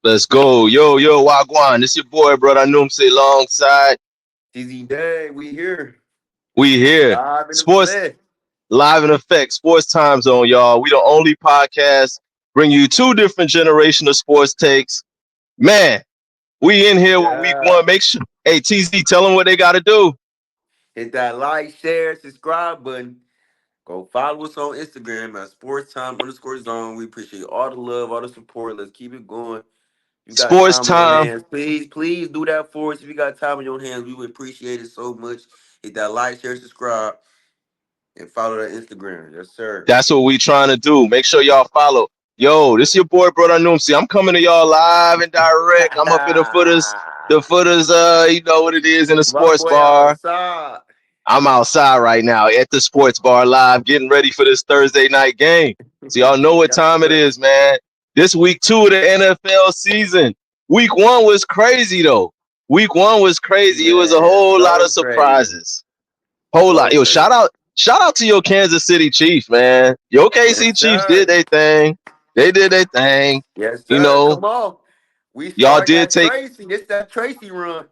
Let's go. Yo, Wagwan. This your boy, brother. I knew him say alongside. TZ Day, we here. We here. Live in the Sports flesh. live in effect. Sports time zone, y'all. We the only podcast bring you two different generation of sports takes. Man, we in here with week Yeah. one. Make sure. Hey, TZ, tell them what they got to do. Hit that like, share, subscribe button. Go follow us on Instagram at sportstime_zone. We appreciate all the love, all the support. Let's keep it going. If you got Sports time on your time. hands, please do that for us. If you got time on your hands, we would appreciate it so much. Hit that like, share, subscribe, and follow that Instagram. Yes, sir. That's what we trying to do. Make sure y'all follow. Yo, this your boy, brother. I knew him. See, I'm coming to y'all live and direct. I'm up in the footers. The footers, you know what it is in the My sports boy bar. outside. I'm outside right now at the sports bar live, getting ready for this Thursday night game. So y'all know what Yes, time it sir. is, man. This week two of the NFL season. Week one was crazy though. Week one was crazy. It was a Man, whole lot so of crazy. surprises. Whole lot. So Yo, crazy. shout out to your Kansas City Chiefs, man. Your Yes, KC Chiefs did sir. their thing. They did their thing. Yes, You sir. know, Come on. We y'all starting did that take Tracy. This that Tracy run.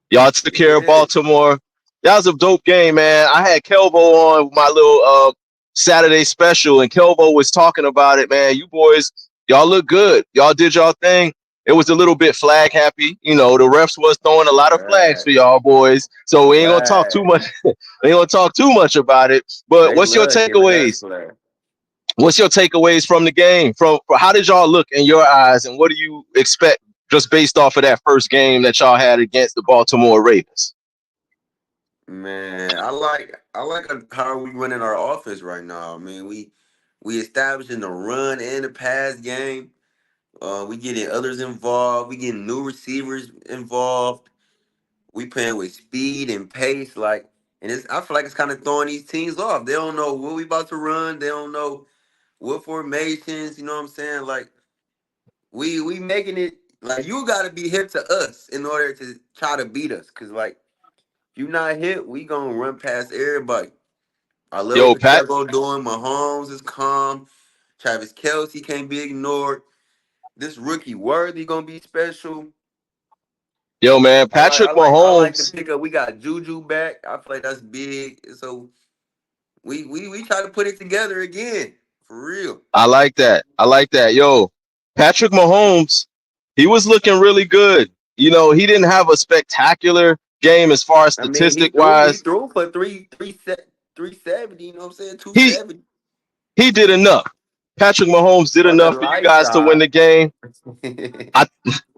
Y'all took care of Yeah. Baltimore. That was a dope game, man. I had Kelvo on my little Saturday special, and Kelvo was talking about it, man. You boys, y'all look good. Y'all did y'all thing. It was a little bit flag happy. You know, the refs was throwing a lot of flags Right. for y'all boys. So we ain't gonna talk too Right. much. We ain't gonna talk too much about it. But They what's your love giving us takeaways? flair. What's your takeaways from the game? From how did y'all look in your eyes, and what do you expect just based off of that first game that y'all had against the Baltimore Ravens? Man, I like how we running our offense right now. I mean, we establishing the run and the pass game. We getting others involved. We getting new receivers involved. We playing with speed and pace, and I feel like it's kind of throwing these teams off. They don't know what we about to run. They don't know what formations. You know what I'm saying? Like we making it like you got to be hip to us in order to try to beat us. Cause like if you not hit, we gonna run past everybody. I love Yo, what Pat. Pacheco doing. Mahomes is calm. Travis Kelsey can't be ignored. This rookie Worthy gonna be special. Yo, man, I like Patrick I like I like the Mahomes. pickup. We got Juju back. I feel like that's big. So we try to put it together again. For real. I like that. I like that. Yo, Patrick Mahomes, he was looking really good. You know, he didn't have a spectacular game as far as I mean, statistic wise. he threw for 370, you know what I'm saying? He 270 he did enough. Patrick Mahomes did on the enough for you light guys to win side. the game. I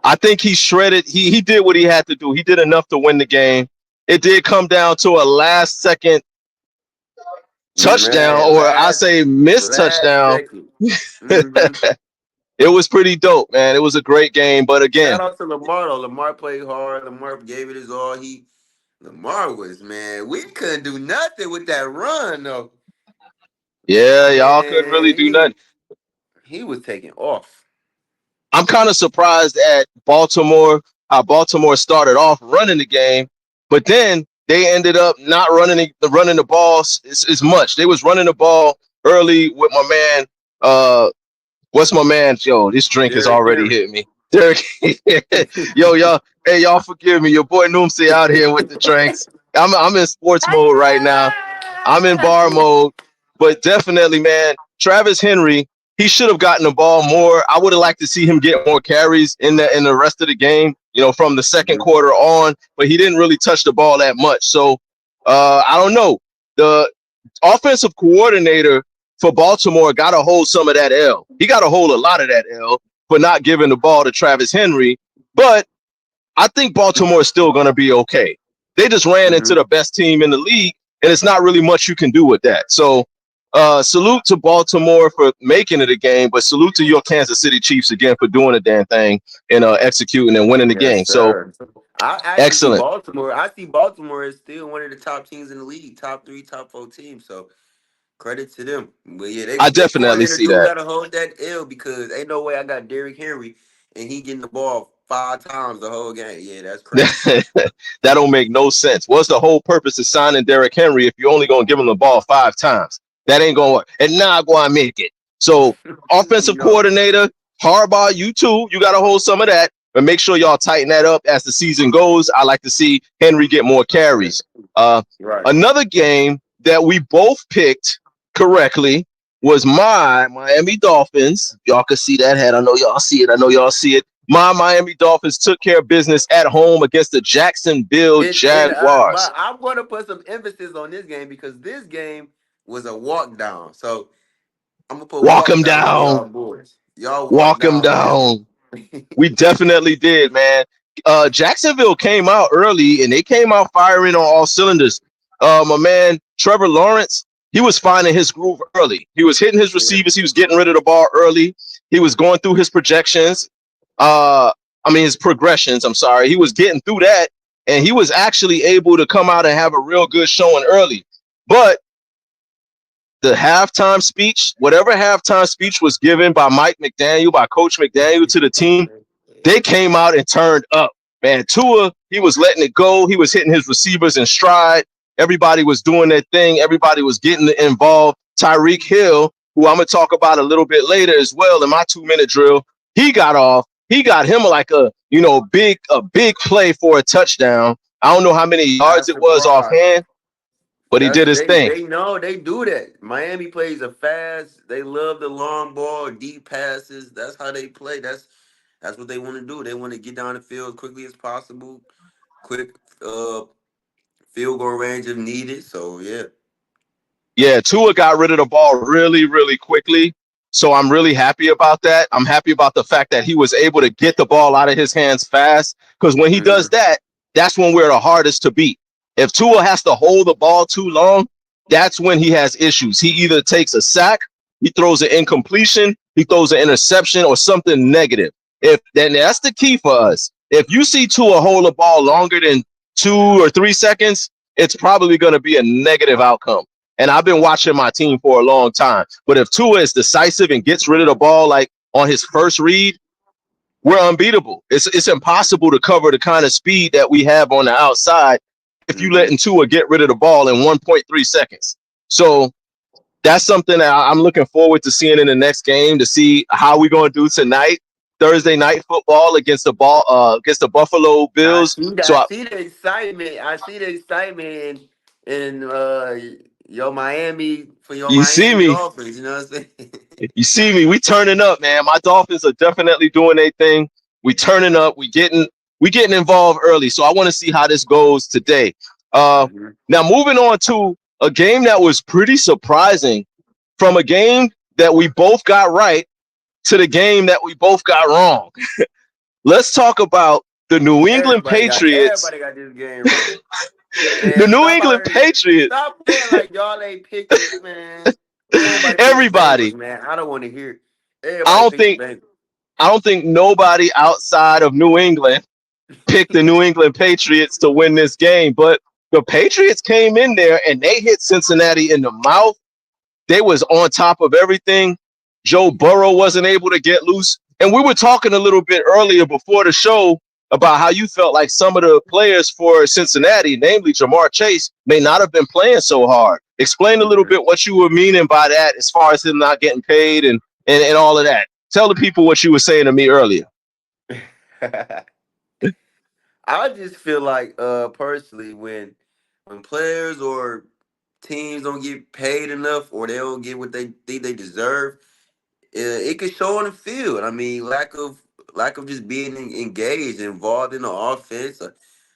I think he shredded. He did what he had to do. He did enough to win the game. It did come down to a last second touchdown, Man, or I say missed last touchdown. second. hmm It was pretty dope, man. It was a great game, but again, Shout out to Lamar though. Lamar played hard. Lamar gave it his all. Lamar was, man. We couldn't do nothing with that run though. yeah, y'all couldn't really Man, do nothing. he was taking off. I'm kind of surprised at Baltimore, how Baltimore started off running the game, but then they ended up not running the ball as much. They was running the ball early with my man. What's my man? Yo, this drink has Derrick already Henry. hit me. Derek, yo, y'all, hey, y'all, forgive me. Your boy Noomsy out here with the drinks. I'm in sports mode right now. I'm in bar mode, but definitely, man, Travis Henry, he should have gotten the ball more. I would have liked to see him get more carries in the rest of the game, you know, from the second Mhm. quarter on, but he didn't really touch the ball that much. So I don't know. The offensive coordinator for Baltimore got to hold some of that L. He got to hold a lot of that L for not giving the ball to Travis Henry. But I think Baltimore is still going to be okay. They just ran into Mhm. the best team in the league, and it's not really much you can do with that. So, salute to Baltimore for making it a game, but salute to your Kansas City Chiefs again for doing the damn thing and executing and winning the Yes, game. So, sir. I actually see excellent. Baltimore. I see Baltimore as still one of the top teams in the league, top three, top four teams. So credit to them. But yeah, I they definitely coordinator see do that. gotta hold that L because ain't no way I got Derrick Henry and he getting the ball 5 times the whole game. Yeah, that's crazy. That don't make no sense. What's the whole purpose of signing Derrick Henry if you're only going to give him the ball 5 times? That ain't going to work. And not going to make it. So, You offensive know, coordinator, Harbaugh, you too. You got to hold some of that, but make sure y'all tighten that up as the season goes. I like to see Henry get more carries. Uh, Right. Another game that we both picked correctly was my Miami Dolphins. Y'all can see that head. I know y'all see it. I know y'all see it. My Miami Dolphins took care of business at home against the Jacksonville But Jaguars. I'm going to put some emphasis on this game because this game was a walk down. So I'm gonna put Walk walk them down on y'all down. boys. Y'all walk Walk them down Miami. down. We definitely did, man. Jacksonville came out early and they came out firing on all cylinders. My man Trevor Lawrence, he was finding his groove early. He was hitting his Yeah. receivers. He was getting rid of the ball early. He was going through his projections. His progressions. I'm sorry. He was getting through that, and he was actually able to come out and have a real good showing early. But the halftime speech, whatever halftime speech was given by Mike McDaniel, by Coach McDaniel to the team, they came out and turned up. Man, Tua, he was letting it go. He was hitting his receivers in stride. Everybody was doing their thing. Everybody was getting involved. Tyreek Hill, who I'm gonna talk about a little bit later as well in my 2 minute drill, he got off. He got him like a big play for a touchdown. I don't know how many yards Not it was surprised. offhand, but he That's did his thing. they know they do that. Miami plays a fast. They love the long ball, deep passes. That's how they play. That's what they want to do. They want to get down the field as quickly as possible. Quick field goal range if needed. So yeah. Yeah, Tua got rid of the ball really, really quickly. So I'm really happy about that. I'm happy about the fact that he was able to get the ball out of his hands fast. Because when he does Mhm. that, that's when we're the hardest to beat. If Tua has to hold the ball too long, that's when he has issues. He either takes a sack, he throws an incompletion, he throws an interception, or something negative. If then that's the key for us. If you see Tua hold the ball longer than 2 or 3 seconds, it's probably going to be a negative outcome. And I've been watching my team for a long time. But if Tua is decisive and gets rid of the ball like on his first read, we're unbeatable. It's impossible to cover the kind of speed that we have on the outside if you Mhm. letting Tua get rid of the ball in 1.3 seconds. So that's something that I'm looking forward to seeing in the next game to see how we're going to do tonight, Thursday night football against the Buffalo I Bills. see that. So I I, see the excitement. I see the excitement in your Miami for your you see Miami me, Dolphins. You know what I'm saying? You see me, we turning up, man. My Dolphins are definitely doing their thing. We turning up. We getting involved early. So I want to see how this goes today. Uh, Mhm. Now moving on to a game that was pretty surprising, from a game that we both got right to the game that we both got wrong. Let's talk about the New England Patriots. Everybody got this game wrong. The Man, New England Patriots. stop playing like y'all ain't picked it, man. Everybody picked the Bengals, Everybody. man. I don't want to hear it. I Everybody don't picked the think Bengals. I don't think nobody outside of New England picked the New England Patriots to win this game, but the Patriots came in there and they hit Cincinnati in the mouth. They was on top of everything. Joe Burrow wasn't able to get loose. And we were talking a little bit earlier before the show about how you felt like some of the players for Cincinnati, namely Jamar Chase, may not have been playing so hard. Explain a little Mhm. bit what you were meaning by that as far as him not getting paid and all of that. Tell the people what you were saying to me earlier. I just feel like personally when players or teams don't get paid enough or they don't get what they think they deserve, it could show on the field. I mean, lack of just being engaged, involved in the offense, like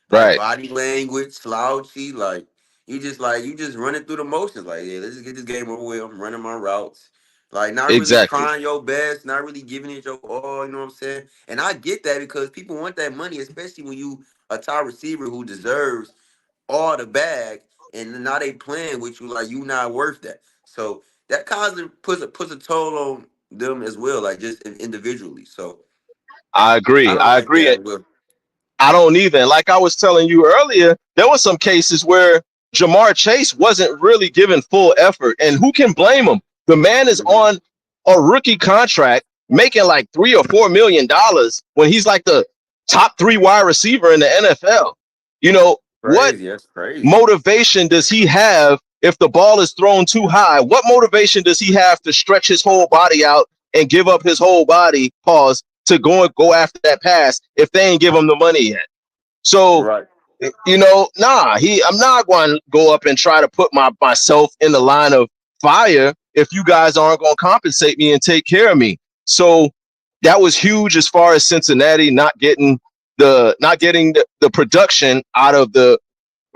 Right. body language, slouchy, like you just running through the motions. Like, yeah, let's just get this game over with. I'm running my routes. Like not really Exactly. trying your best, not really giving it your all, you know what I'm saying? And I get that because people want that money, especially when you a top receiver who deserves all the bag, and now they playing with you like you not worth that. So that kind of puts a toll on them as well, like just individually. So I I agree. don't I like agree. that. Well, I don't either. And like I was telling you earlier, there were some cases where Jamar Chase wasn't really giving full effort. And who can blame him? The man is mhm. on a rookie contract making like $3 or $4 million when he's like the top three wide receiver in the NFL. What Crazy. That's crazy. motivation does he have if the ball is thrown too high? What motivation does he have to stretch his whole body out and give up his whole body, pause, to go after that pass if they ain't give him the money yet. So, Right. I'm not going to go up and try to put myself in the line of fire if you guys aren't going to compensate me and take care of me. So that was huge as far as Cincinnati not getting the production out of the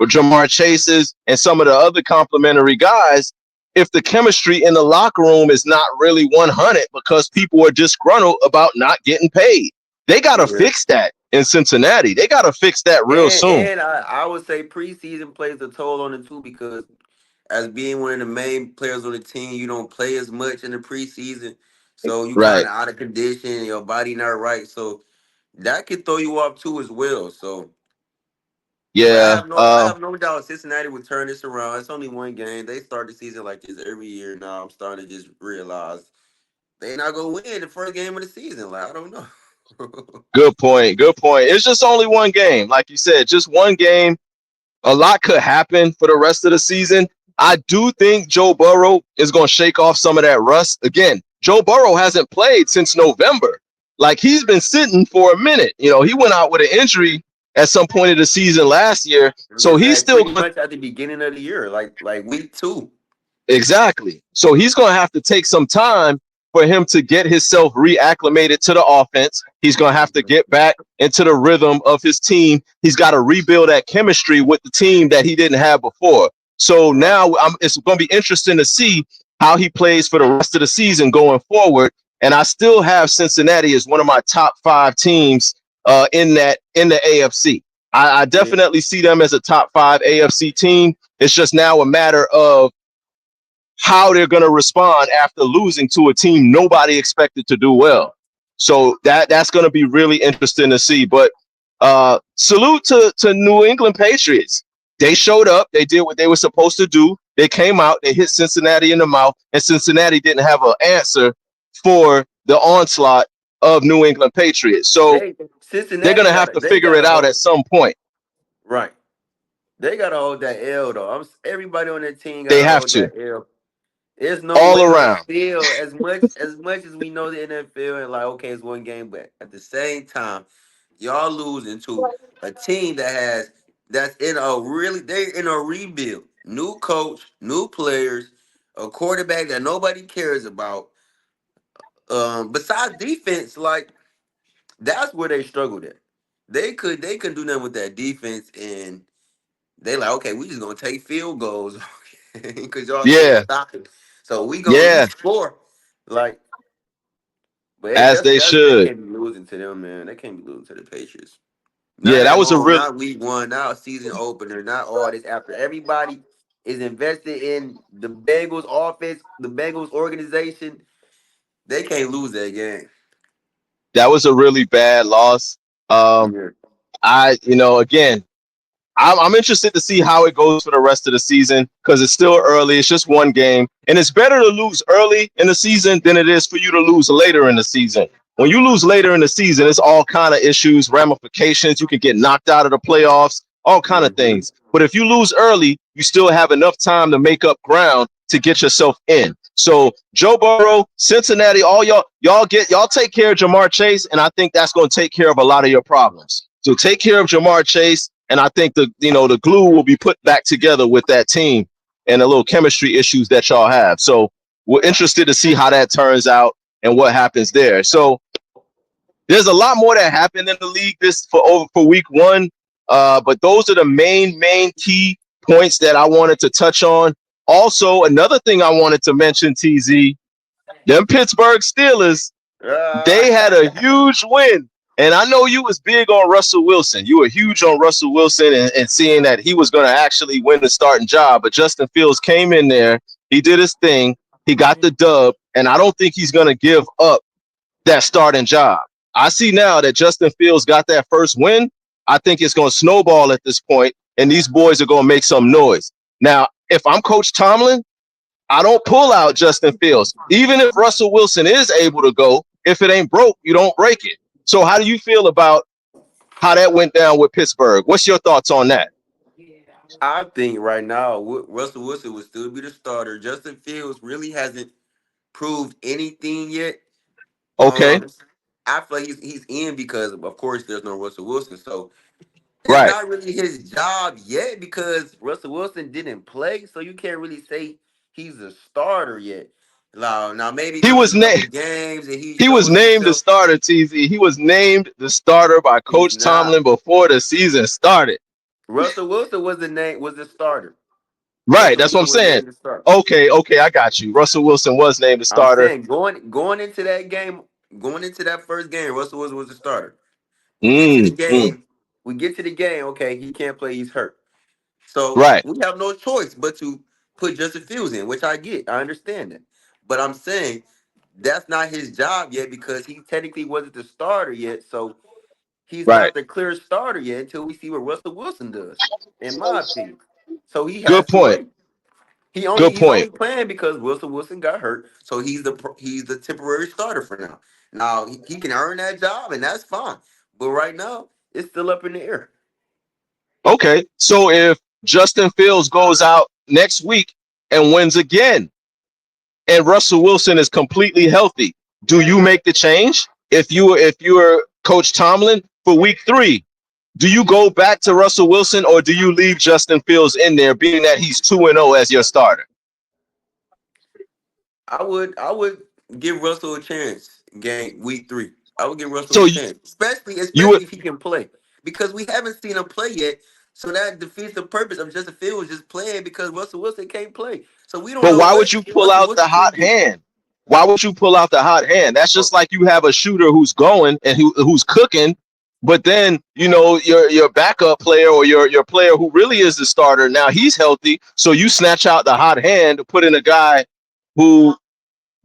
Jamar Chases and some of the other complimentary guys. If the chemistry in the locker room is not really 100 because people are disgruntled about not getting paid, they got to Yeah. fix that in Cincinnati. They got to fix that real And soon. and I would say preseason plays a toll on it too because as being one of the main players on the team, you don't play as much in the preseason. So you kind Right. of out of condition, your body not right. So that could throw you off too as well. So but Yeah. I have no doubt Cincinnati will turn this around. It's only one game. They start the season like this every year now. I'm starting to just realize they not gonna win the first game of the season. Like I don't know. Good point. Good point. It's just only one game. Like you said, just one game. A lot could happen for the rest of the season. I do think Joe Burrow is going to shake off some of that rust. Again, Joe Burrow hasn't played since November. Like he's been sitting for a minute. He went out with an injury at some point of the season last year. So he's still Pretty going. much at the beginning of the year, like week two. Exactly. So he's going to have to take some time for him to get himself reacclimated to the offense. He's going to have to get back into the rhythm of his team. He's got to rebuild that chemistry with the team that he didn't have before. So Right. now it's going to be interesting to see how he plays for the rest of the season going forward. And I still have Cincinnati as one of my top 5 teams in the AFC. I Yeah. definitely see them as a top 5 AFC team. It's just now a matter of how they're going to respond after losing to a team nobody expected to do well. So that's going to be really interesting to see. But salute to New England Patriots. They showed up. They did what they were supposed to do. They came out. They hit Cincinnati in the mouth, and Cincinnati didn't have an answer for the onslaught of New England Patriots. So They they're going Cincinnati to have got to they figure got it to out hold at some point. right. They got to hold that L though. Everybody on that team got They to have hold to that L. There's no all way on the around. field as much as we know the NFL and like okay it's one game, but at the same time y'all losing to a team that's in a really they're in a rebuild. New coach, new players, a quarterback that nobody cares about. Besides defense, like that's where they struggled at. They couldn't do nothing with that defense, and they like okay, we just gonna take field goals because y'all can't Yeah, stop it. So we gonna at yeah, least score. Like, but as they they should. can't be losing to them, man. They can't be losing to the Patriots. Not Yeah, at that was a home, real. not week one, not season opener, not all this after everybody is invested in the Bengals offense, the Bengals organization. They can't lose that game. That was a really bad loss. Um, Yeah. again, I'm interested to see how it goes for the rest of the season because it's still early. It's just one game, and it's better to lose early in the season than it is for you to lose later in the season. When you lose later in the season, it's all kind of issues, ramifications. You can get knocked out of the playoffs, all kind of Hmm. things. But if you lose early, you still have enough time to make up ground to get yourself in. So Joe Burrow, Cincinnati, all y'all take care of Jamar Chase, and I think that's going to take care of a lot of your problems. So take care of Jamar Chase, and I think the glue will be put back together with that team and the little chemistry issues that y'all have. So we're interested to see how that turns out and what happens there. So there's a lot more that happened in the league this for week one. But those are the main key points that I wanted to touch on. Also, another thing I wanted to mention, TZ, them Pittsburgh Steelers, they had a huge win. And I know you was big on Russell Wilson. You were huge on Russell Wilson and seeing that he was going to actually win the starting job. But Justin Fields came in there. He did his thing. He got the dub. And I don't think he's going to give up that starting job. I see now that Justin Fields got that first win. I think it's going to snowball at this point, and these boys are going to make some noise. Now, if I'm Coach Tomlin, I don't pull out Justin Fields. Even if Russell Wilson is able to go, if it ain't broke, you don't break it. So, how do you feel about how that went down with Pittsburgh? What's your thoughts on that? I think right now Russell Wilson would still be the starter. Justin Fields really hasn't proved anything yet. Okay. Um, I feel like he's in because of course there's no Russell Wilson, so it's Right. not really his job yet because Russell Wilson didn't play, so you can't really say he's a starter yet. Now maybe He come in was a couple named. games and he He was shows named the himself. starter. TZ. He was named the starter by He's Coach not. Tomlin before the season started. Russell Wilson was the starter. Right. Russell That's what I'm Wilson was saying. named the starter. Okay. Okay. I got you. Russell Wilson was named the I'm starter. saying going into that game, going into that first game, Russell Wilson was the starter. We get to the Mm, mm. game. We get to the game. Okay, he can't play. He's hurt. So Right. we have no choice but to put Justin Fields in, which I get. I understand that. But I'm saying that's not his job yet because he technically wasn't the starter yet. So he's Right. not the clear starter yet until we see what Russell Wilson does, in my opinion. So he Good has to point. wait. Good He's point. only playing because Wilson got hurt. So he's the temporary starter for now. Now he can earn that job and that's fine. But right now, it's still up in the air. Okay. So if Justin Fields goes out next week and wins again, and Russell Wilson is completely healthy, do you make the change? If you're Coach Tomlin for week 3, do you go back to Russell Wilson or do you leave Justin Fields in there, being that he's 2-0 as your starter? I would give Russell a chance game week 3. I would give Russell a So chance, especially you would, especially if he can play, because we haven't seen him play yet. So that defeats the purpose of Justin Fields just playing because Russell Wilson can't play. So we don't but know why what would you pull Russell out the Wilson can hot do. hand? Why would you pull out the hot hand? That's just Oh, like you have a shooter who's going and who's cooking, but then your backup player or your player who really is the starter now he's healthy, so you snatch out the hot hand to put in a guy who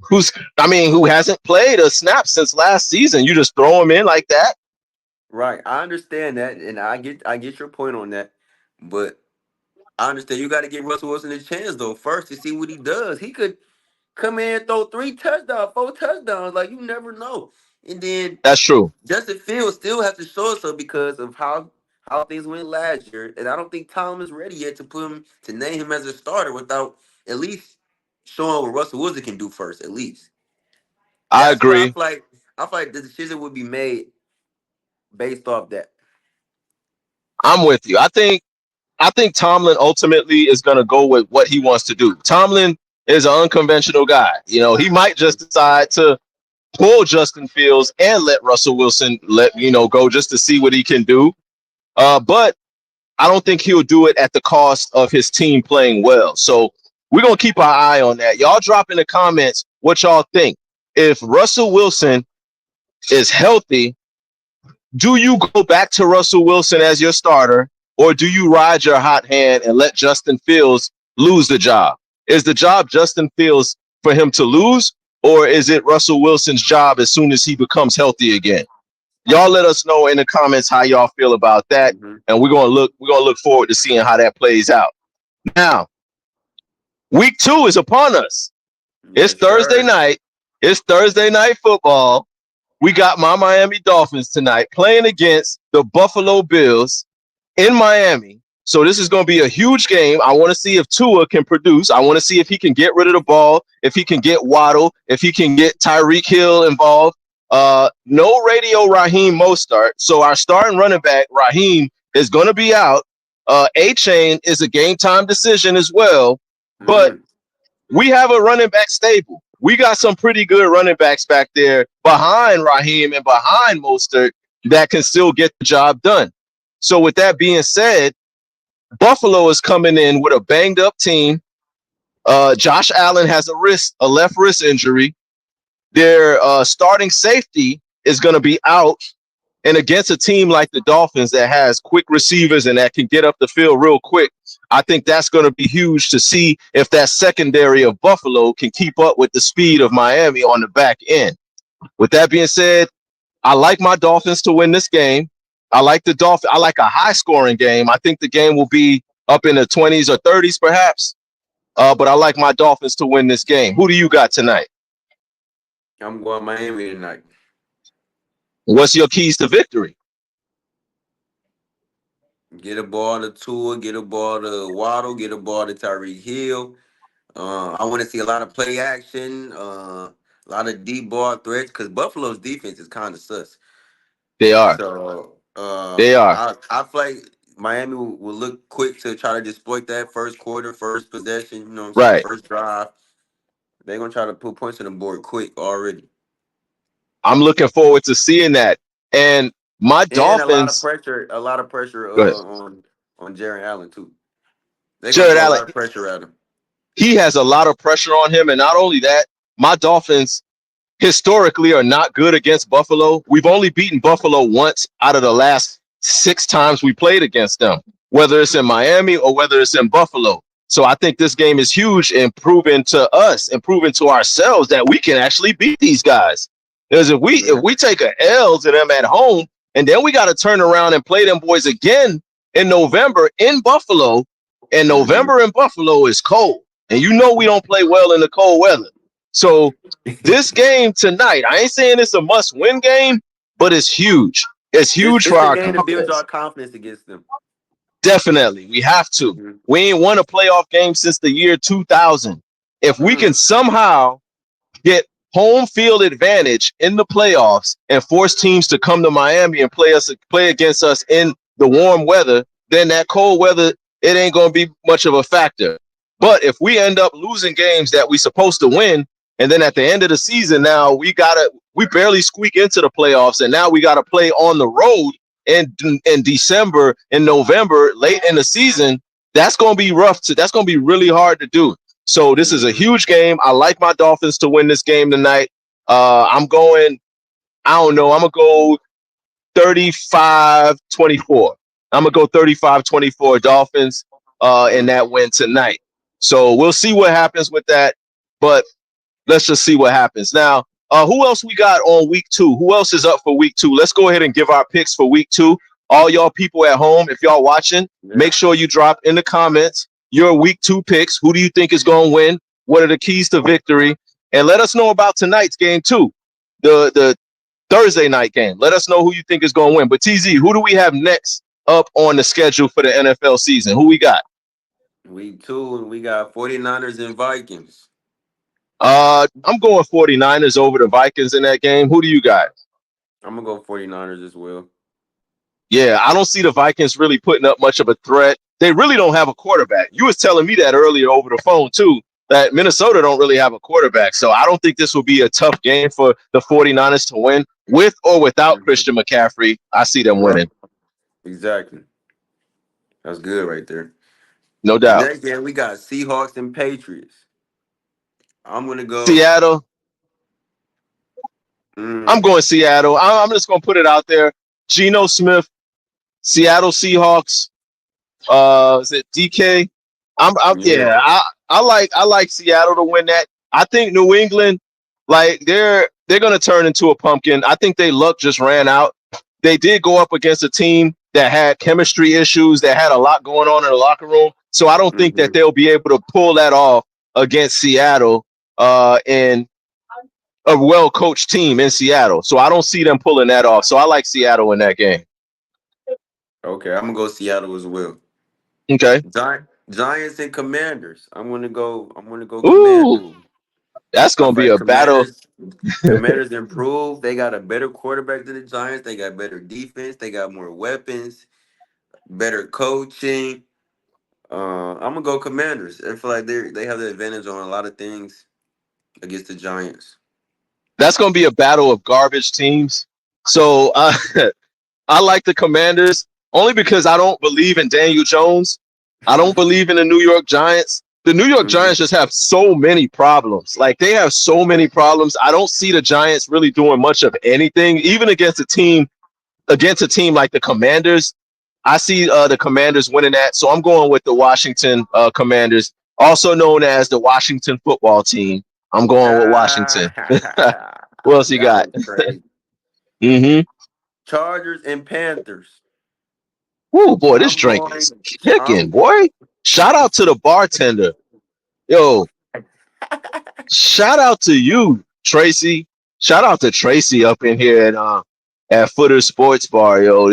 who's who hasn't played a snap since last season. You just throw him in like that. right. I understand that, and I get your point on that, but I understand you got to give Russell Wilson a chance though first to see what he does. He could come in and throw 3 touchdowns, 4 touchdowns, like you never know. And then That's true. Justin Fields still has to show us up because of how things went last year, and I don't think Tom is ready yet to put him to name him as a starter without at least showing what Russell Wilson can do first. At least I that's where agree. I feel like the decision would be made based off that. I'm with you. I think Tomlin ultimately is going to go with what he wants to do. Tomlin is an unconventional guy. He might just decide to pull Justin Fields and let Russell Wilson go just to see what he can do. But I don't think he'll do it at the cost of his team playing well. So we're gonna keep our eye on that. Y'all drop in the comments what y'all think. If Russell Wilson is healthy, do you go back to Russell Wilson as your starter, or do you ride your hot hand and let Justin Fields lose the job? Is the job Justin Fields for him to lose, or is it Russell Wilson's job as soon as he becomes healthy again? Y'all let us know in the comments how y'all feel about that, Hmm. and we're gonna look forward to seeing how that plays out. Now, week 2 is upon us. It's Yes, Thursday sir. night. It's Thursday night football. We got my Miami Dolphins tonight playing against the Buffalo Bills in Miami. So this is going to be a huge game. I want to see if Tua can produce. I want to see if he can get rid of the ball, if he can get Waddle, if he can get Tyreek Hill involved. No radio Raheem Mostert. So our starting running back, Raheem, is going to be out. A-Chain is a game time decision as well. But Mm. we have a running back stable. We got some pretty good running backs back there behind Raheem and behind Mostert that can still get the job done. So with that being said, Buffalo is coming in with a banged up team. Josh Allen has a left wrist injury. Their starting safety is going to be out, and against a team like the Dolphins that has quick receivers and that can get up the field real quick, I think that's going to be huge to see if that secondary of Buffalo can keep up with the speed of Miami on the back end. With that being said, I like my Dolphins to win this game. I like the Dolphins. I like a high scoring game. I think the game will be up in the 20s or 30s, perhaps. But I like my Dolphins to win this game. Who do you got tonight? I'm going Miami tonight. What's your keys to victory? Get a ball to Tua, get a ball to Waddle, get a ball to Tyreek Hill. I want to see a lot of play action, a A lot of deep ball threats because Buffalo's defense is kind of sus. They are. So They are. I feel like Miami will look quick to try to exploit that first quarter, first possession. You know what I'm saying? Right. First drive. They're gonna try to put points on the board quick already, I'm looking forward to seeing that. And my and Dolphins, a lot of pressure go ahead. on Jaron Allen too. They're gonna Jared throw a Allen, lot of pressure at him. he has a lot of pressure on him. And not only that, my Dolphins historically are not good against Buffalo. We've only beaten Buffalo once out of the last 6 times we played against them, whether it's in Miami or whether it's in Buffalo. So I think this game is huge in proving to us and proving to ourselves that we can actually beat these guys. Because if Yeah. we take a L to them at home and then we got to turn around and play them boys again in November in Buffalo, and Hmm. November in Buffalo is cold, and you know we don't play well in the cold weather. So this game tonight, I ain't saying it's a must-win game, but it's huge. It's huge for It's a our game to build confidence. our confidence against them. Definitely, we have to. Mhm. We ain't won a playoff game since the year 2000. If we can Mm. somehow get home field advantage in the playoffs and force teams to come to Miami and play against us in the warm weather, then that cold weather, it ain't going to be much of a factor. But if we end up losing games that we supposed to win, and then at the end of the season, now we barely squeak into the playoffs, and now we gotta play on the road in December, in November, late in the season. That's gonna be rough. That's gonna be really hard to do. So this is a Mhm. huge game. I like my Dolphins to win this game tonight. I'm going. I don't know. I'm gonna go 35-24. I'm gonna go 35-24 Dolphins in Mm. that win tonight. So we'll see what happens with that. But let's just see what happens. Now, who else we got on week 2? Who else is up for week 2? Let's go ahead and give our picks for week 2. All y'all people at home, if y'all watching, Yeah. make sure you drop in the comments your week 2 picks. Who do you think is going to win? What are the keys to victory? And let us know about tonight's game too, the Thursday night game. Let us know who you think is going to win. But TZ, who do we have next up on the schedule for the NFL season? Who we got? Week 2, and we got 49ers and Vikings. I'm going 49ers over the Vikings in that game. Who do you got? I'm gonna go 49ers as well. Yeah, I don't see the Vikings really putting up much of a threat. They really don't have a quarterback. You was telling me that earlier over the phone too, that Minnesota don't really have a quarterback. So I don't think this will be a tough game for the 49ers to win with or without Mhm. Christian McCaffrey. I see them Right. winning. Exactly. That's good right there. No The doubt. next game we got Seahawks and Patriots. I'm gonna go. Seattle. I'm Mm, going Seattle. I'm just going to put it out there. Geno Smith, Seattle Seahawks. Is it DK? yeah. Yeah. I like Seattle to win that. I think New England, like they're gonna turn into a pumpkin. I think they luck just ran out. They did go up against a team that had chemistry issues, that had a lot going on in the locker room. So I don't think that Hmm. they'll be able to pull that off against Seattle in a well coached team in Seattle. So I don't see them pulling that off. So I like Seattle in that game. Okay, I'm gonna go Seattle as well. Okay. Giants and Commanders. I'm gonna go Commanders. Ooh, that's I gonna feel be like a battle. Commanders improved. They got a better quarterback than the Giants. They got better defense. They got more weapons, better coaching. I'm gonna go Commanders. I feel like they have the advantage on a lot of things against the Giants. That's going to be a battle of garbage teams. So I like the Commanders only because I don't believe in Daniel Jones. I don't believe in the New York Giants. The New York Hmm. Giants just have so many problems. Like they have so many problems. I don't see the Giants really doing much of anything, even against a team like the Commanders. I see the Commanders winning that. So I'm going with the Washington Commanders, also known as the Washington football team. I'm going with Washington. What else you That got? was crazy. Mm-hmm. Chargers and Panthers. Oh boy, this I'm drink is going. kicking, I'm. boy. Shout out to the bartender. Yo, shout out to you, Tracy. Shout out to Tracy up in here at Footer Sports Bar. Yo,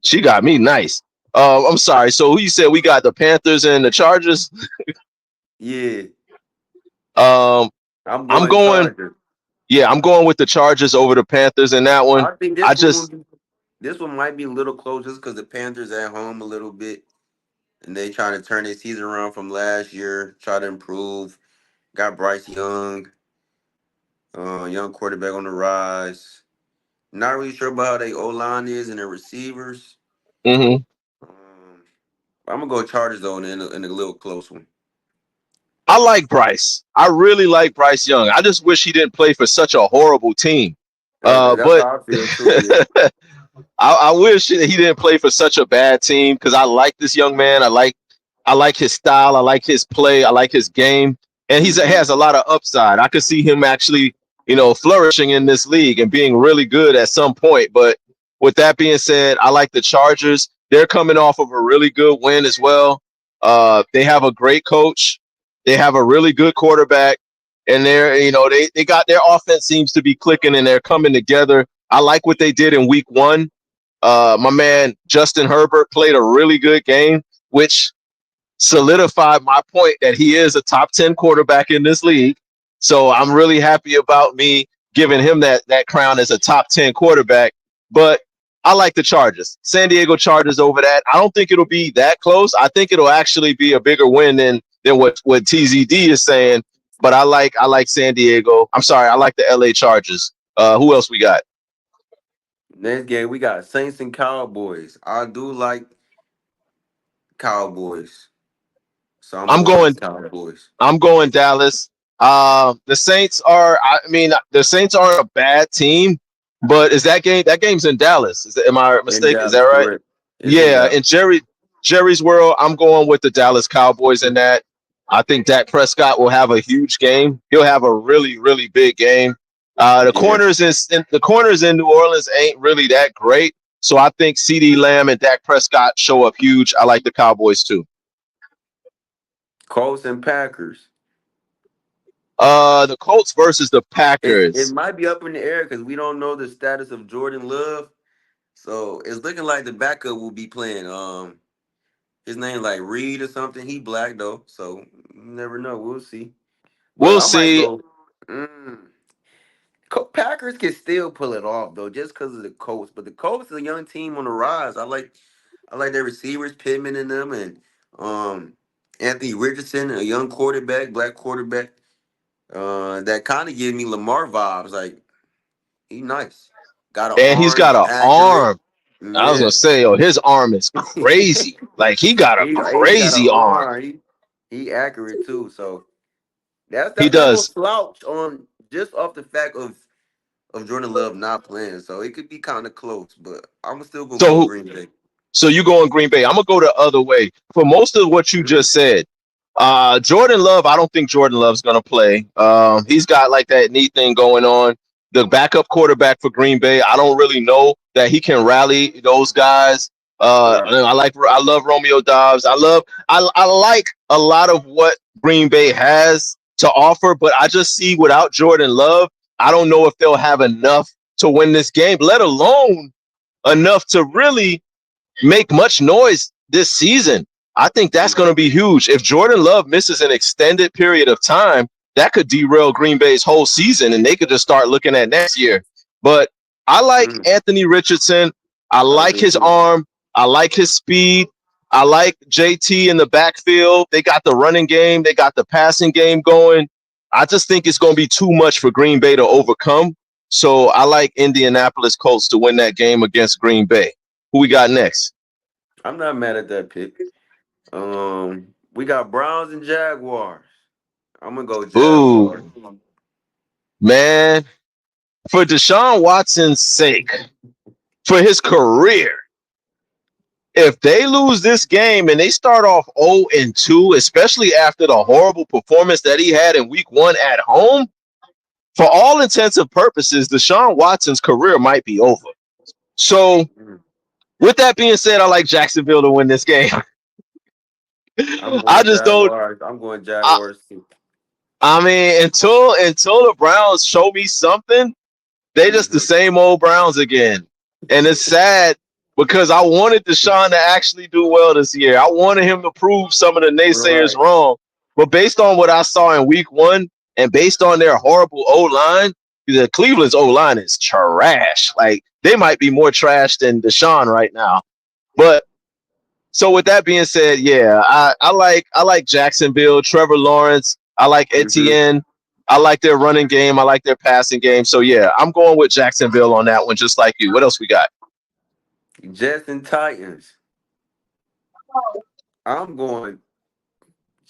she got me nice. I'm sorry. So who you said we got the Panthers and the Chargers? Yeah, Um, I'm I'm going going. Chargers. Yeah, I'm going with the Chargers over the Panthers in that one. I think I just this one might be a little close just because the Panthers at home a little bit, and they trying to turn their season around from last year, try to improve. Got Bryce Young, young quarterback on the rise. Not really sure about how they O line is and their receivers. mhm. Um, I'm gonna go Chargers though in a little close one. I like Bryce. I really like Bryce Young. I just wish he didn't play for such a horrible team. That's But how I feel too. Yeah. I wish he didn't play for such a bad team because I like this young man. I like his style. I like his play. I like his game, and he Hmm. has a lot of upside. I could see him actually, flourishing in this league and being really good at some point. But with that being said, I like the Chargers. They're coming off of a really good win as well. They have a great coach. They have a really good quarterback, and they got their offense seems to be clicking and they're coming together. I like what they did in week one. My man Justin Herbert played a really good game, which solidified my point that he is a top 10 quarterback in this league. So I'm really happy about me giving him that crown as a top 10 quarterback. But I like the Chargers, San Diego Chargers over that. I don't think it'll be that close. I think it'll actually be a bigger win than what TZD is saying. But I like San Diego. I'm sorry, I like the LA Chargers. Who else we got? Next game we got Saints and Cowboys. I do like Cowboys, so I'm I'm going with going the Cowboys. I'm going Dallas. The Saints are. I mean, the Saints aren't a bad team, but is that game? That game's in Dallas. Am I In mistaken? Is that Dallas, right? correct? It's in Yeah. In Dallas. Jerry's world, I'm going with the Dallas Cowboys in that. I think Dak Prescott will have a huge game. He'll have a really, really big game. The Yeah. corners in New Orleans ain't really that great. So I think CeeDee Lamb and Dak Prescott show up huge. I like the Cowboys too. Colts and Packers. The Colts versus the It Packers. might be up in the air because we don't know the status of Jordan Love. So it's looking like the backup will be playing. His name like Reed or something. He black though, so you never know. We'll see. But We'll I might see. go. Mm, Packers can still pull it off though, just because of the Colts. But the Colts is a young team on the rise. I like their receivers, Pittman and them, and Anthony Richardson, a young quarterback, black quarterback. That kind of gives me Lamar vibes. Like he nice, got an And he's arm, got he an accurate. arm. I was gonna Yeah, say, his arm is crazy. Like he got a he got an crazy arm. arm. He accurate too. So He that's not no does. slouch on just off the fact of Jordan Love not playing. So it could be kind of close, but I'm still gonna So go who? Green Bay. So you go in Green Bay. I'm gonna go the other way. For most of what you Mhm. just said, Jordan Love, I don't think Jordan Love's gonna play. He's got like that knee thing going on. The backup quarterback for Green Bay, I don't really know that he can rally those guys. Right. I love Romeo Dobbs. I like a lot of what Green Bay has to offer, but I just see without Jordan Love, I don't know if they'll have enough to win this game, let alone enough to really make much noise this season. I think that's going to be huge. If Jordan Love misses an extended period of time, that could derail Green Bay's whole season and they could just start looking at next year. But I like Mm, Anthony Richardson. I I like do his too. arm. I like his speed. I like JT in the backfield. They got the running game, they got the passing game going. I just think it's going to be too much for Green Bay to overcome. So I like Indianapolis Colts to win that game against Green Bay. Who we got next? I'm not mad at that pick. We got Browns and Jaguars. I'm gonna go Jaguars. Ooh, man. For Deshaun Watson's sake, for his career, if they lose this game and they start off 0-2, especially after the horrible performance that he had in week one at home, for all intents and purposes, Deshaun Watson's career might be over. So, Mm. with that being said, I like Jacksonville to win this game. I'm I going just don't. Jaguars. I'm going I, Jaguars too. I mean, until the Browns show me something, they just the Hmm. same old Browns again. And it's sad because I wanted Deshaun to actually do well this year. I wanted him to prove some of the naysayers Right. wrong. But based on what I saw in week one and based on their horrible O line, the Cleveland's O line is trash. Like they might be more trash than Deshaun right now. But so with that being said, yeah, I like Jacksonville, Trevor Lawrence, I like Mm-hmm. Etienne, I like their running game, I like their passing game. So yeah, I'm going with Jacksonville on that one, just like you. What else we got? Jets and Titans. I'm going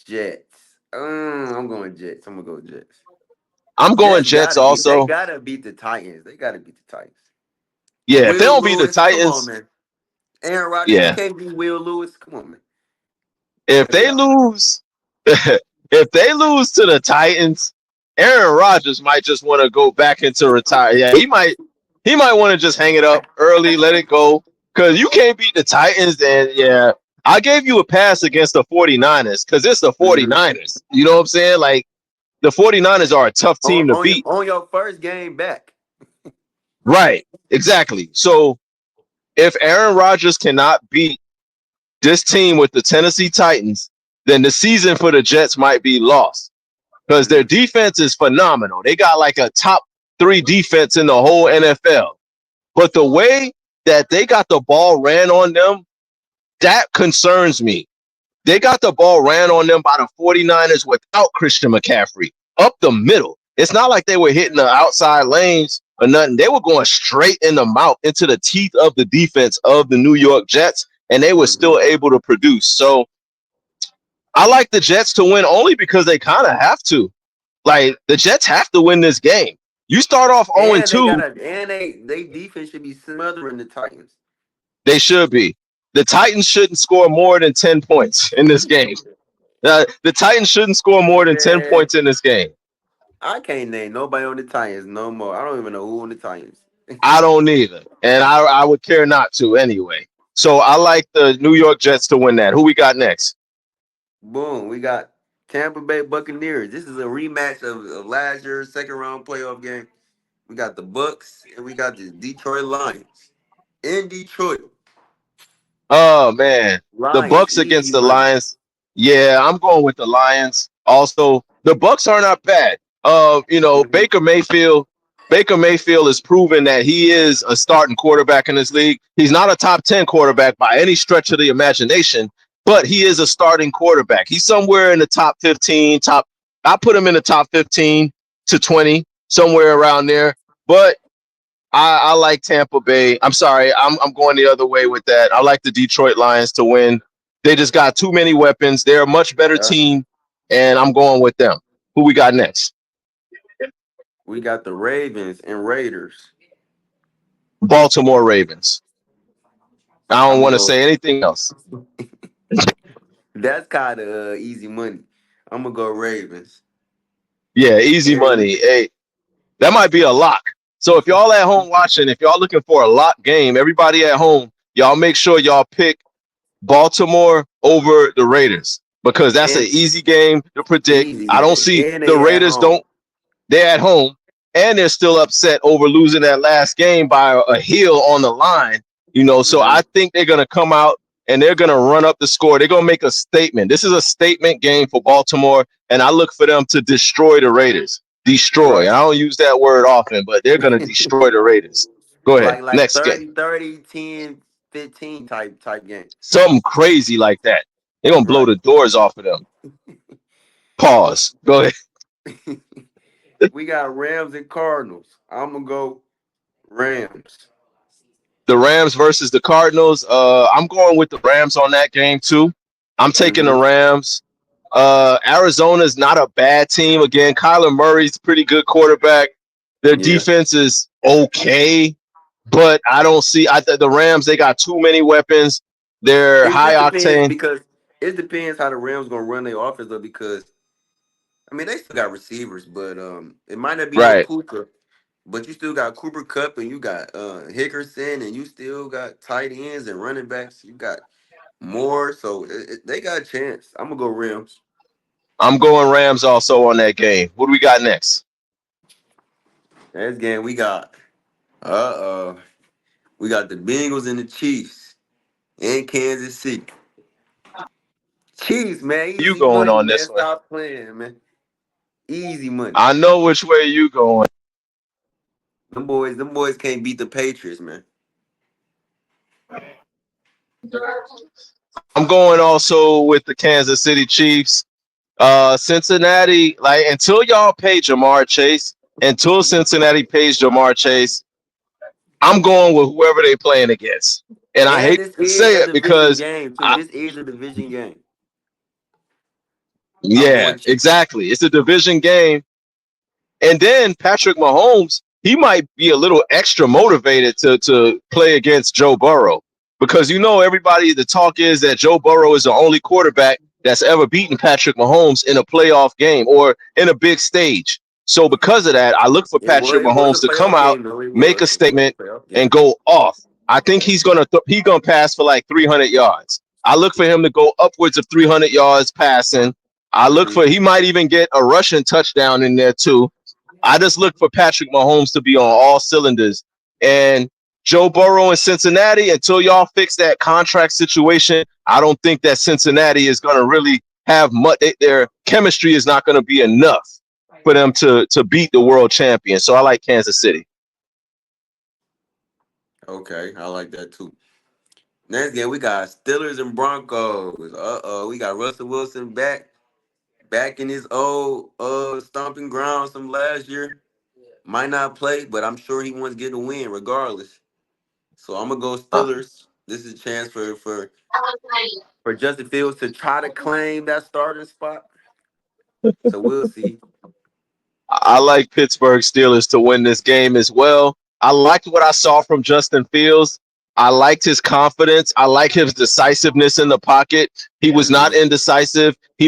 Jets. I'm going Jets. I'm gonna go Jets. I'm going Jets Jets gotta beat. They also. gotta beat the Titans. They gotta beat the Titans. Yeah, if they Will don't beat the Lewis, come on, Titans, man. Aaron Rodgers, you yeah. can't beat Will Lewis. Come on, man. If Step it they up. lose, if they lose to the Titans, Aaron Rodgers might just want to go back into retire. Yeah, he might want to just hang it up early, let it go. Cause you can't beat the Titans, then yeah. I gave you a pass against the 49ers because it's the Mm-hmm. 49ers. You know what I'm saying? Like the 49ers are a tough team to beat. On your first game back. Right. Exactly. So if Aaron Rodgers cannot beat this team with the Tennessee Titans, then the season for the Jets might be lost because their Mm-hmm. defense is phenomenal. They got like a top three defense in the whole NFL. But the way that they got the ball ran on them, that concerns me. They got the ball ran on them by the 49ers without Christian McCaffrey up the middle. It's not like they were hitting the outside lanes or nothing. They were going straight in the mouth into the teeth of the defense of the New York Jets, and they were Mm-hmm. still able to produce. So I like the Jets to win only because they kind of have to. Like the Jets have to win this game. You start off 0 And they got 2, a and they defense should be smothering the Titans. they should be. The Titans shouldn't score more than 10 points in this game. The Titans shouldn't score more than 10 Man, points in this game. I can't name nobody on the Titans no more. I don't even know who on the Titans. I don't either. And I would care not to anyway. So I like the New York Jets to win that. Who we got next? Boom, we got Tampa Bay Buccaneers. This is a rematch of last year's second round playoff game. We got the Bucks and we got the Detroit Lions. In Detroit, Oh man. The Lions, Bucks easy against the money. Lions. Yeah, I'm going with the Lions. Also, the Bucks are not bad. Hmm. Baker Mayfield has proven that he is a starting quarterback in this league. He's not a top 10 quarterback by any stretch of the imagination, but he is a starting quarterback. He's somewhere in the top 15, top I put him in the top 15 to 20, somewhere around there. But I like Tampa Bay. I'm sorry, I'm going the other way with that. I like the Detroit Lions to win. They just got too many weapons. They're a much better Yeah. team, and I'm going with them. Who we got next? We got the Ravens and Raiders. Baltimore Ravens. I don't I'm want to gonna say anything else. go. That's kind of easy money. I'm gonna go Ravens. Yeah, easy And money. Hey, that might be a lock. So if y'all at home watching, if y'all looking for a lock game, everybody at home, y'all make sure y'all pick Baltimore over the Raiders because that's an and easy game to predict. easy I don't game. see And the they at Raiders home. don't they're at home and they're still upset over losing that last game by a heel on the line. So Hmm. I think they're gonna come out and they're gonna run up the score. They're gonna make a statement. This is a statement game for Baltimore, and I look for them to destroy the Raiders. Destroy. Right. I don't use that word often, but they're gonna destroy the Raiders. Go ahead. like Next game. 30, 30, 10, 15 type game. Something crazy like that. They're gonna blow Right. the doors off of them. Pause. Go ahead. We got Rams and Cardinals. I'm gonna go Rams. The Rams versus the Cardinals. I'm going with the Rams on that game too. I'm taking the Hmm. Rams. Arizona's not a bad team. Again, Kyler Murray's a pretty good quarterback. Their Yeah. defense is okay, but I don't see the Rams. They got too many weapons. They're It high just depends octane. because it depends how the Rams gonna run their offense though. Because I mean they still got receivers, but it might not be no Right. Puka, but you still got Cooper Cup and you got Hickerson and you still got tight ends and running backs. You got more, so they got a chance. I'm gonna go Rams. I'm going Rams also on that game. What do we got next? Next game we got uh we got the Bengals and the Chiefs in Kansas City. Chiefs, man, You easy going money, on man. this one? Stop playing, man. Easy money. I know which way you going. Them boys can't beat the Patriots, man. I'm going also with the Kansas City Chiefs. Cincinnati, like until y'all pay Jamar Chase, until Cincinnati pays Jamar Chase, I'm going with whoever they playing against. And I And hate this to is say a it division because game too. I, This is a division game. I'm yeah, going Chiefs. exactly. It's a division game. And then Patrick Mahomes, he might be a little extra motivated to play against Joe Burrow because everybody, the talk is that Joe Burrow is the only quarterback that's ever beaten Patrick Mahomes in a playoff game or in a big stage. So because of that, I look for Patrick It was a Mahomes to come playoff out, game though. It make a was. It was statement, a playoff and game. go off. I think he's gonna pass for like 300 yards. I look for him to go upwards of 300 yards passing. I look Hmm. for he might even get a rushing touchdown in there too. I just look for Patrick Mahomes to be on all cylinders. And Joe Burrow in Cincinnati, until y'all fix that contract situation, I don't think that Cincinnati is going to really have much. Their chemistry is not going to be enough for them to beat the world champion. So I like Kansas City. Okay, I like that too. Next game we got Steelers and Broncos. We got Russell Wilson back in his old stomping grounds from last year. Might not play, but I'm sure he wants to get a win regardless. So I'm gonna go Uh, Steelers. This is a chance for Justin Fields to try to claim that starting spot. So we'll see. I like Pittsburgh Steelers to win this game as well. I liked what I saw from Justin Fields. I liked his confidence. I like his decisiveness in the pocket. He was not Hmm. indecisive. He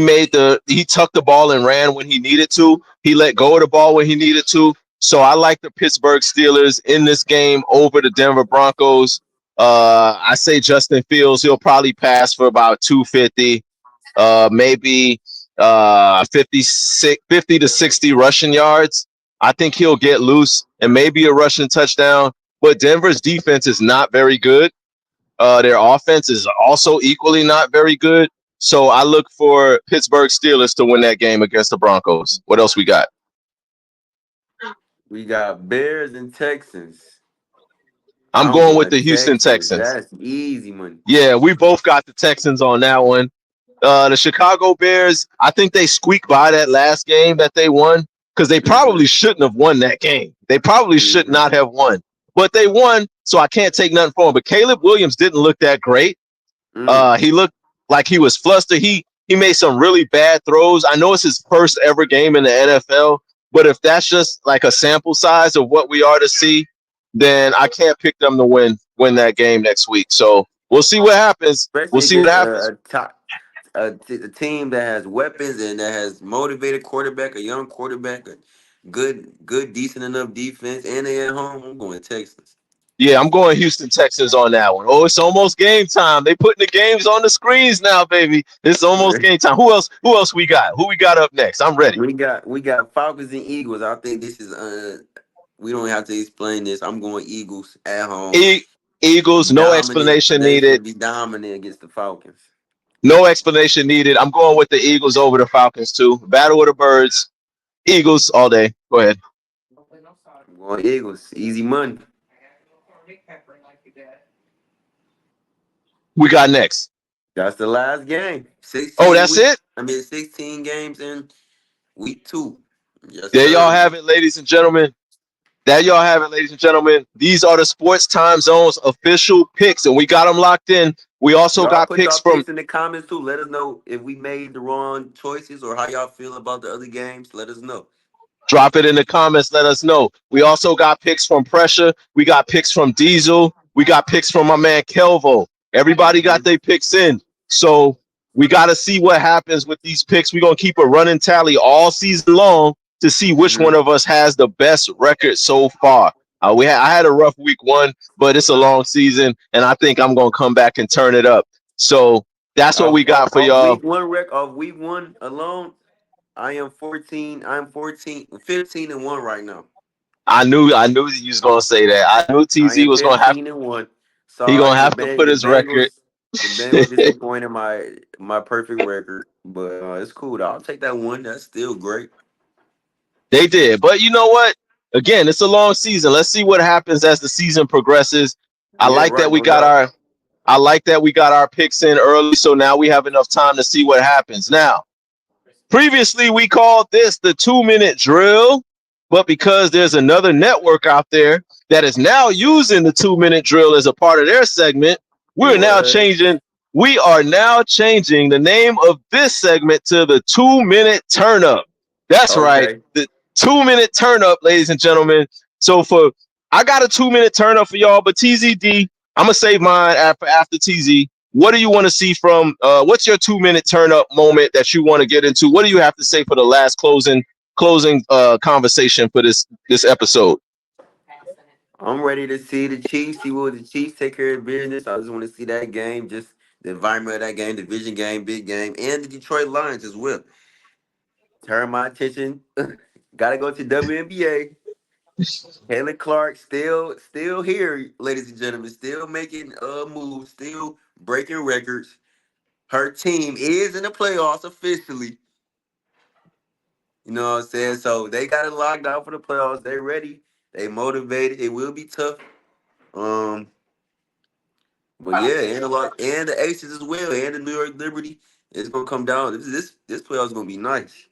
tucked the ball and ran when he needed to. He let go of the ball when he needed to. So I like the Pittsburgh Steelers in this game over the Denver Broncos. I say Justin Fields, he'll probably pass for about 250, maybe 50 to 60 rushing yards. I think he'll get loose and maybe a rushing touchdown. But Denver's defense is not very good. Their offense is also equally not very good. So I look for Pittsburgh Steelers to win that game against the Broncos. What else we got? We got Bears and Texans. I'm I'm going with going the Houston Texans. Texans. That's easy money. Yeah, we both got the Texans on that one. The Chicago Bears, I think they squeaked by that last game that they won because they Hmm. probably shouldn't have won that game. They probably should Hmm. not have won, but they won, so I can't take nothing for them. But Caleb Williams didn't look that great. Mm. He looked like he was flustered. He made some really bad throws. I know it's his first ever game in the NFL, but if that's just like a sample size of what we are to see, then I can't pick them to win that game next week. So we'll see what happens. We'll Especially see what against happens. a team that has weapons and that has motivated quarterback, a young quarterback, a good, decent enough defense, and they at home. I'm going Texans. Yeah, I'm going Houston Texans on that one. Oh, it's almost game time. They putting the games on the screens now, baby. It's almost game time. Who else we got? Who we got up next? I'm ready. We got Falcons and Eagles. I think this is we don't have to explain this. I'm going Eagles at home. E- Eagles, no Dominant. explanation They needed. finna be dominant against the Falcons. No explanation needed. I'm going with the Eagles over the Falcons too. Battle of the Birds. Eagles all day. Go ahead. I'm going Eagles. Easy money. We got next. That's the last game. Oh, 16 that's week. it. 16 games in week 2. Yes, There y'all sir. have it, ladies and gentlemen. There y'all have it, ladies and gentlemen. These are the Sports Time Zone's official picks, and we got them locked in. We also Y'all got put picks y'all from picks in the comments too. Let us know if we made the wrong choices or how y'all feel about the other games. Let us know. Drop it in the comments. Let us know. We also got picks from Pressure. We got picks from Diesel. We got picks from my man Kelvo. Everybody got Hmm. their picks in. So we got to see what happens with these picks. We're going to keep a running tally all season long to see which Hmm. one of us has the best record so far. I had a rough week 1, but it's a long season, and I think I'm going to come back and turn it up. So that's what we got for Off y'all. week one alone, I am 14. I'm 14, 15 and 1 right now. I knew you was gonna say that. I knew I TZ am was gonna have 15 and 1. he gonna Sorry, have to put The his record. Bengals disappointed my perfect record, but it's cool. Though. I'll take that one. That's still great. They did, but you know what? again, it's a long season. Let's see what happens as the season progresses. I Yeah, like that right, we no got doubt. our I like that we got our picks in early, so now we have enough time to see what happens. Now, previously, we called this the 2 minute drill, but because there's another network out there that is now using the 2 minute drill as a part of their segment, we're now What? changing. We are now changing the name of this segment to the 2 minute turn up. That's right, Okay. the 2 minute turn up, ladies and gentlemen. So I got a 2 minute turn up for y'all, but TZD, I'm gonna save mine after TZ. What do you want to see from? What's your 2 minute turn up moment that you want to get into? What do you have to say for the last closing conversation for this episode? I'm ready to see the Chiefs. See what the Chiefs take care of business. I just want to see that game, just the environment of that game, division game, big game, and the Detroit Lions as well. Turn my attention. Gotta go to WNBA. Haley Clark still here, ladies and gentlemen, still making moves, still breaking records. Her team is in the playoffs officially. You know what I'm saying? So they got it locked out for the playoffs. They ready. They motivated. It will be tough. Um, but yeah, and the lot and the Aces as well, and the New York Liberty. It's gonna come down. This playoff's gonna be nice.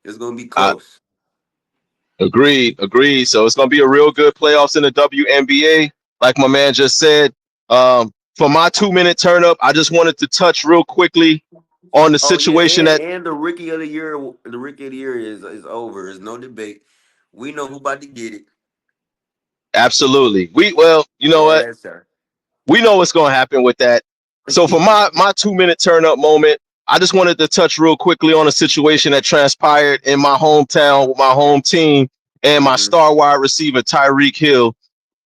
It's gonna be I close. agreed. So it's gonna be a real good playoffs in the WNBA, like my man just said. For my 2 minute turn up, I just wanted to touch real quickly on the Oh yeah, situation that and the rookie of the year is over. There's no debate. We know who about to get it. absolutely well, you know what? Yes, sir. We know what's going to happen with that. So for my 2 minute turn up moment, I just wanted to touch real quickly on a situation that transpired in my hometown with my home team and my Hmm. star wide receiver Tyreek Hill.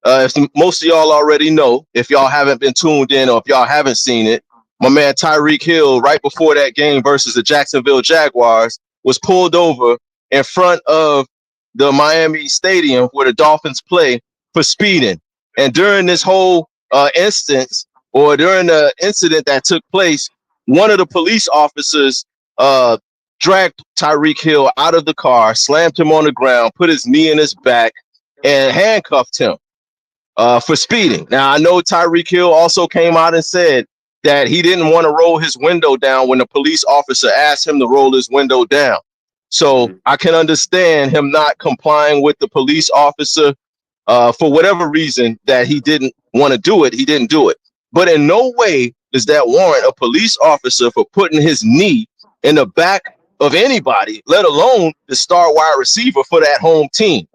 If most of y'all already know, if y'all haven't been tuned in or if y'all haven't seen it, my man Tyreek Hill, right before that game versus the Jacksonville Jaguars, was pulled over in front of the Miami Stadium where the Dolphins play for speeding. And during this whole instance, or during the incident that took place, one of the police officers uh, dragged Tyreek Hill out of the car, slammed him on the ground, put his knee in his back, and handcuffed him for speeding. Now, I know Tyreek Hill also came out and said that he didn't want to roll his window down when the police officer asked him to roll his window down. So Hmm. I can understand him not complying with the police officer for whatever reason that he didn't want to do it. He didn't do it. But in no way does that warrant a police officer for putting his knee in the back of anybody, let alone the star wide receiver for that home team.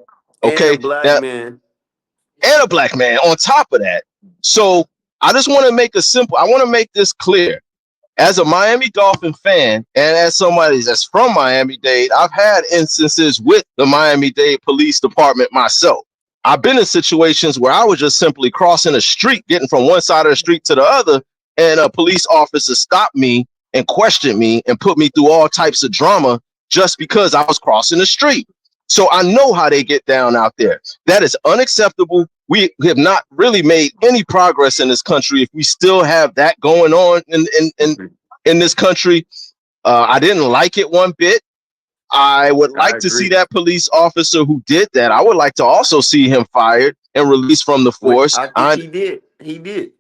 And a Okay. black Now, man. and a black man on top of that. So I just want to I want to make this clear. As a Miami Dolphin fan and as somebody that's from Miami-Dade, I've had instances with the Miami-Dade Police Department myself. I've been in situations where I was just simply crossing a street, getting from one side of the street to the other, and a police officer stopped me and questioned me and put me through all types of drama just because I was crossing the street. So I know how they get down out there. That is unacceptable. We have not really made any progress in this country if we still have that going on Mhm. in this country. I didn't like it one bit. I would I like to see agree. that police officer who did that. I would like to also see him fired and released from the Which force. I think he did. He did.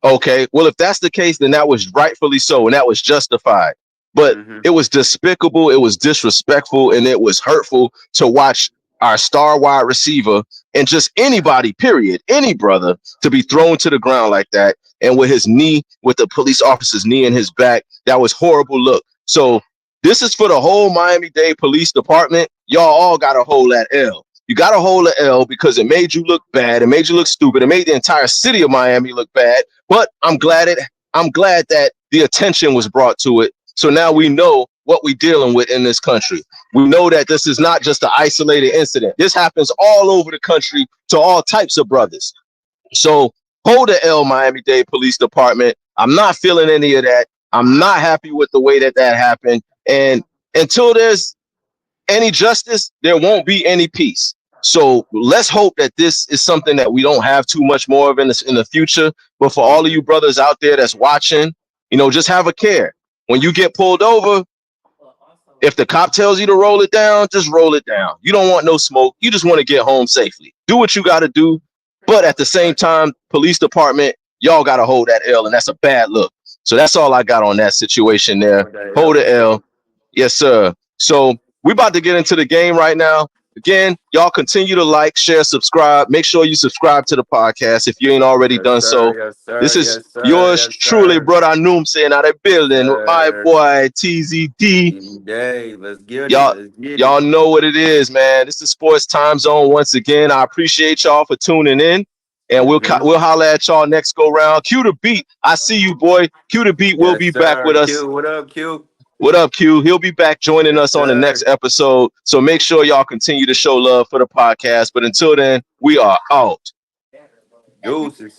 Okay, well, if that's the case, then that was rightfully so, and that was justified. But Hmm. it was despicable, it was disrespectful, and it was hurtful to watch our star wide receiver and just anybody, period, any brother, to be thrown to the ground like that, and with his knee, with the police officer's knee in his back. That was horrible look. So this is for the whole Miami-Dade Police Department. Y'all all got to hold that L. You got to hold the L because it made you look bad. It made you look stupid. It made the entire city of Miami look bad. But I'm glad that the attention was brought to it. So now we know what we're dealing with in this country. We know that this is not just an isolated incident. This happens all over the country to all types of brothers. So hold the L, Miami-Dade Police Department. I'm not feeling any of that. I'm not happy with the way that happened. And until there's any justice, there won't be any peace. So let's hope that this is something that we don't have too much more of in the future. But for all of Hmm. you brothers out there that's watching, just have a care. When you get pulled over, If the cop tells you to roll it down, just roll it down. You don't want no smoke. You just want to get home safely. Do what you got to do. But at the same time, police department, y'all got to hold that L, and that's a bad look. So that's all I got on that situation there. Hold that L Hold for the sure. L. Yes, sir. So we about to get into the game right now. Again, y'all continue to like, share, subscribe. Make sure you subscribe to the podcast if you ain't already Yes, done sir. so. Yes, sir. This is Yes, sir. yours Yes, truly, sir. brother Noom, saying out of Yes, building with my sir. boy TZD. Dave, let's get it. Y'all, Let's get it. y'all know what it is, man. This is Sports Time Zone once again. I appreciate y'all for tuning in, and Mm-hmm. we'll holler at y'all next go round. Cue the beat. I see you, boy. Cue the beat. Will Yes, be back with sir. us. Q, what up, Q? What up, Q? He'll be back joining Yes, us on the next sir. episode. So make sure y'all continue to show love for the podcast. But until then, we are out. Deuces.